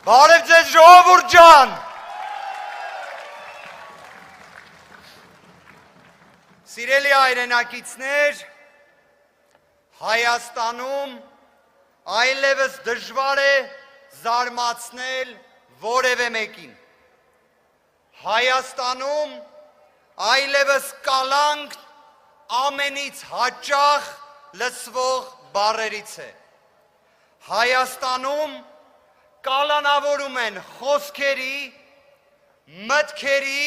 Բարև ձեզ ժողովուրդ ջան։ Սիրելի հայրենակիցներ, Հայաստանում այլևս դժվար է զարմացնել որևէ մեկին։ Հայաստանում այլևս կալանք ամենից հաճախ լսվող բառերից է։ Հայաստանում կալանավորում են խոսքերի, մտքերի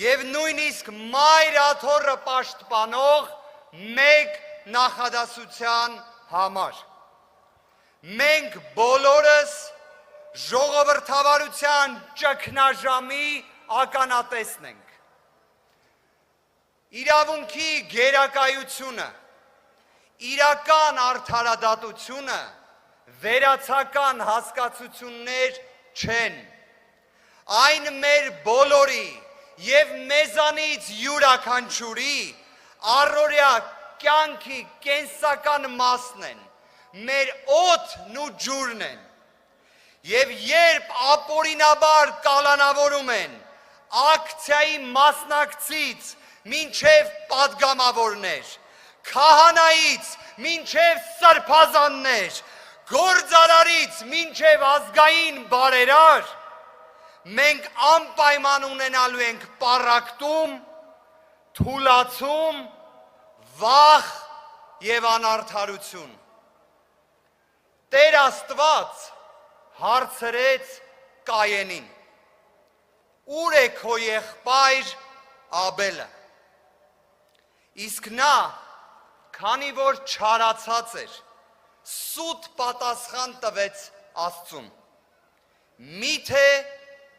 և նույնիսկ մայր աթոռը պաշտպանող մեկ նախադասության համար։ Մենք բոլորս ժողովրդավարության ճգնաժամի ականատեսն ենք։ Իրավունքի գերակայությունը, իրական արդարադատությունը վերացական հասկացություններ չեն։ Այն մեր բոլորի և մեզանից յուրաքանչյուրի առօրյա կյանքի կենսական մասն են, մեր օդն ու ջուրն են։ Եվ երբ ապօրինաբար կալանավորում են ակցիայի մասնակցից մինչև պատգամավորներ, քահանայից մինչև սրբազաններ, գործարարից մինչև ազգային բարերար, մենք անպայման ունենալու ենք պառակտում, թուլացում, վախ և անարդարություն։ Տեր Աստված հարցրեց Կայենին. «Ուր է քո եղբայր Աբելը»։ Իսկ նա, քանի որ չարացած էր, սուտ պատասխան տվեց Աստծուն. «Միթե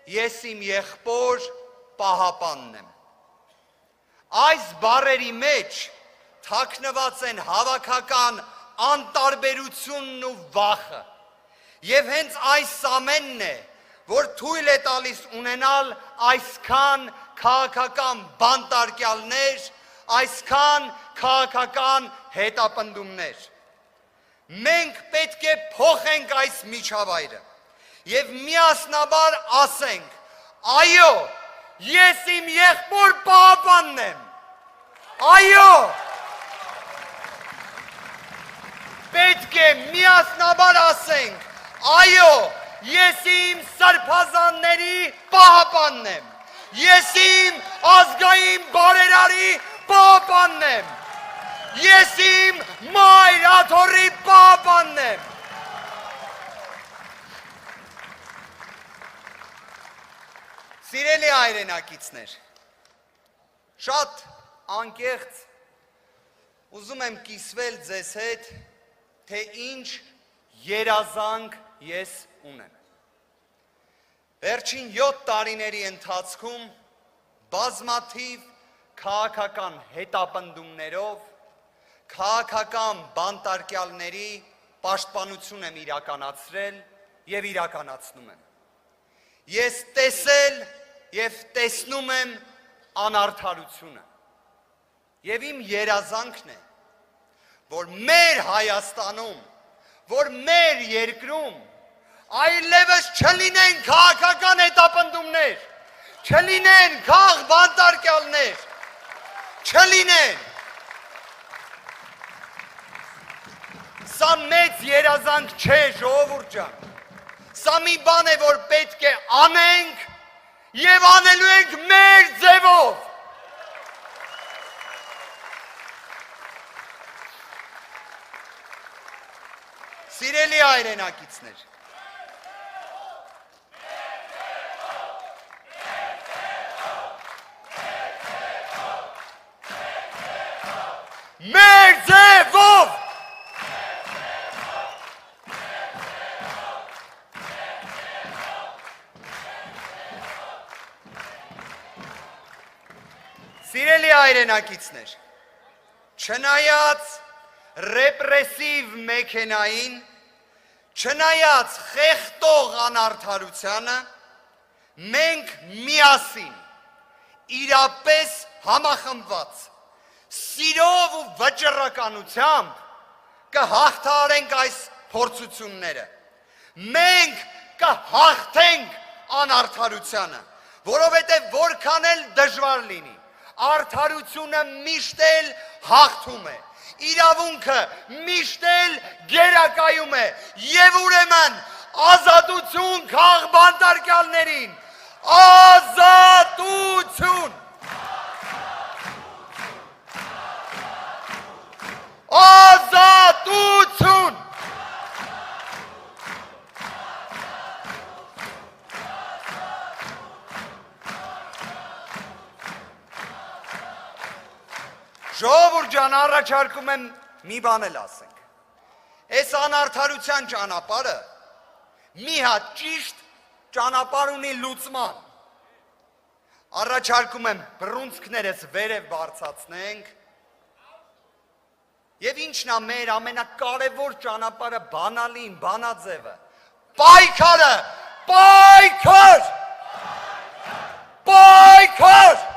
ես իմ եղբոր Պահապանն եմ»։ Այս բառերի մեջ թաքնված են հավաքական անտարբերությունն ու վախը, և հենց այս ամենն է, որ թույլ է տալիս ունենալ այսքան քաղաքական բանտարկյալներ, այսքան քաղաքական հետապնդումներ։ Մենք պետք է փոխենք այս միջավայրը և միասնաբար ասենք. այո, ես իմ եղբոր Պահապանն եմ։ Այո, պետք է միասնաբար ասենք. այո, ես իմ սրբազանների Պահապանն եմ։ Ես իմ ազգային բարերարի Պահապանն եմ։ Ես իմ մայր աթոռի Պահապանն եմ։ Սիրելի հայրենակիցներ, շատ անկեղծ ուզում եմ կիսվել ձեզ հետ, թե ինչ երազանք ես ունեմ։ Վերջին 7 տարիների ընթացքում բազմաթիվ քաղաքական հետապնդումներով, քաղաքական բանտարկյալների պաշտպանություն եմ իրականացրել և իրականացնում եմ։ Ես տեսել և տեսնում եմ անարդարությունը։ Եվ իմ երազանքն է, որ մեր Հայաստանում, որ մեր երկրում այլևս չլինեն քաղաքական հետապնդումներ, չլինեն քաղ բանտարկյալներ, չլինեն։ Սա մեծ երազանք չէ, ժողովուրդ ջան։ Սա մի բան է, որ պետք է անենք և անելու ենք մեր ձևով։ Սիրելի հայրենակիցներ, մեր ձևով։ Սիրելի հայրենակիցներ, չնայած ռեպրեսիվ մեքենային, չնայած խեղդող անարդարությանը, մենք միասին, իրապես համախմբված, սիրով ու վճռականությամբ կհաղթահարենք այս փորձությունները։ Մենք կհաղթենք անարդարությանը, որովհետև որքան էլ դժվար լինի, արդարությունը միշտ էլ հաղթում է, իրավունքը միշտ էլ գերակայում է, և ուրեմն ազատություն քաղ բանտարկյալներին, ազատություն, ազատություն, ժողովուրդ ջան, առաջարկում եմ մի բան էլ ասենք, այս անարդարության ճանապարհը մի հատ ճիշտ ճանապարհ ունի լուծման, առաջարկում եմ բռունցքներս վերև բարձրացնենք, և ինչն է մեր ամենակարևոր ճանապարհը բանալին, բանաձևը, պայքարը, պայքար, պայքար,